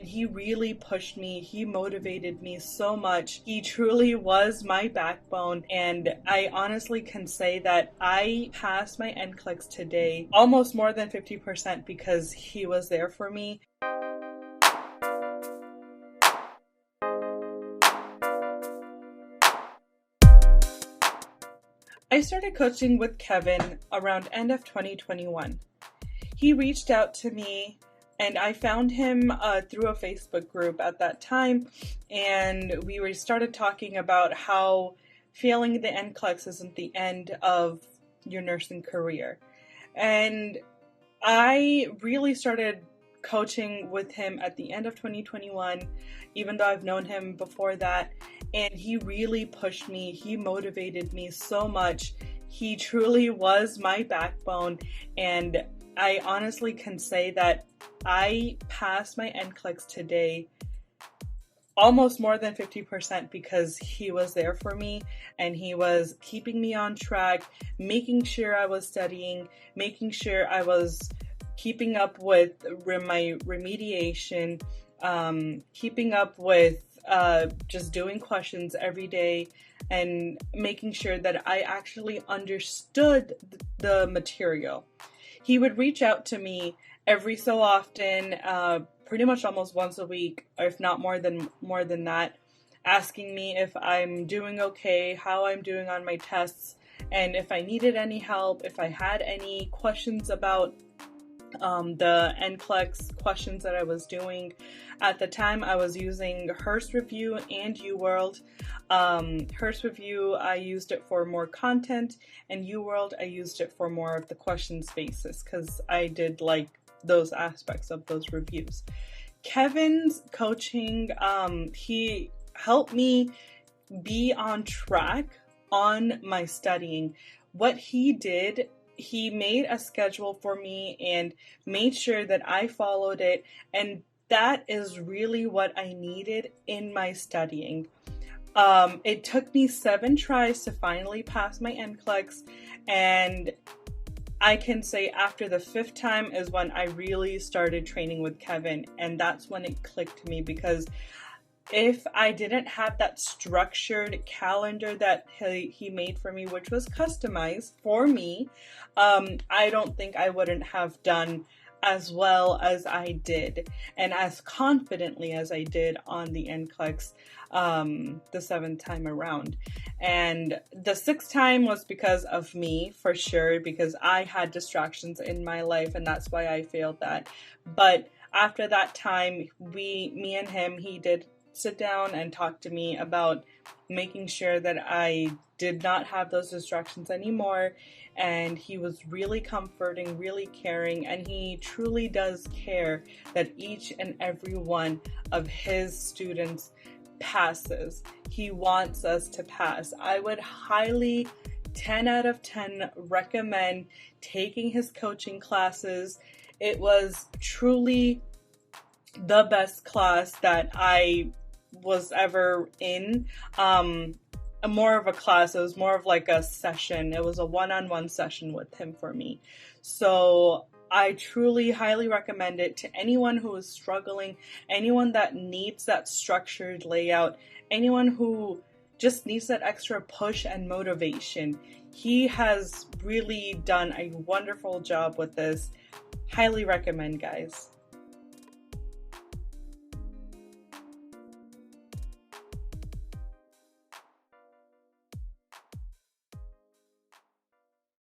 he really pushed me. He motivated me so much. He truly was my backbone, and I honestly can say that I passed my Nclex today almost more than 50% because he was there for me. I started coaching with Kevin around end of 2021. He reached out to me and I found him through a Facebook group at that time, and we started talking about how failing the Nclex isn't the end of your nursing career. And I really started coaching with him at the end of 2021, even though I've known him before that. And he really pushed me. He motivated me so much. He truly was my backbone. And I honestly can say that I passed my Nclex today almost more than 50% because he was there for me and he was keeping me on track, making sure I was studying, making sure I was keeping up with my remediation, keeping up with just doing questions every day and making sure that I actually understood the material. He would reach out to me every so often, pretty much almost once a week, or if not more than that, asking me if I'm doing okay, how I'm doing on my tests, and if I needed any help, if I had any questions about the Nclex questions that I was doing. At the time, I was using Hearst Review and UWorld. Hearst Review, I used it for more content, and UWorld, I used it for more of the question spaces because I did like those aspects of those reviews. Kevin's coaching, he helped me be on track on my studying. What he did, he made a schedule for me and made sure that I followed it, and that is really what I needed in my studying. It took me 7 tries to finally pass my Nclex, and I can say after the 5th time is when I really started training with Kevin, and that's when it clicked to me, because if I didn't have that structured calendar that he made for me, which was customized for me, I don't think I wouldn't have done as well as I did and as confidently as I did on the Nclex the 7th time around. And the 6th time was because of me, for sure, because I had distractions in my life, and that's why I failed that. But after that time, me and him, he did sit down and talk to me about making sure that I did not have those distractions anymore, and he was really comforting, really caring, and he truly does care that each and every one of his students passes. He wants us to pass. I would highly 10 out of 10 recommend taking his coaching classes. It was truly the best class that I was ever in. More of a class, it was more of like a session. It was a one-on-one session with him for me. So I truly highly recommend it to anyone who is struggling, anyone that needs that structured layout, anyone who just needs that extra push and motivation. He has really done a wonderful job with this. Highly recommend, guys.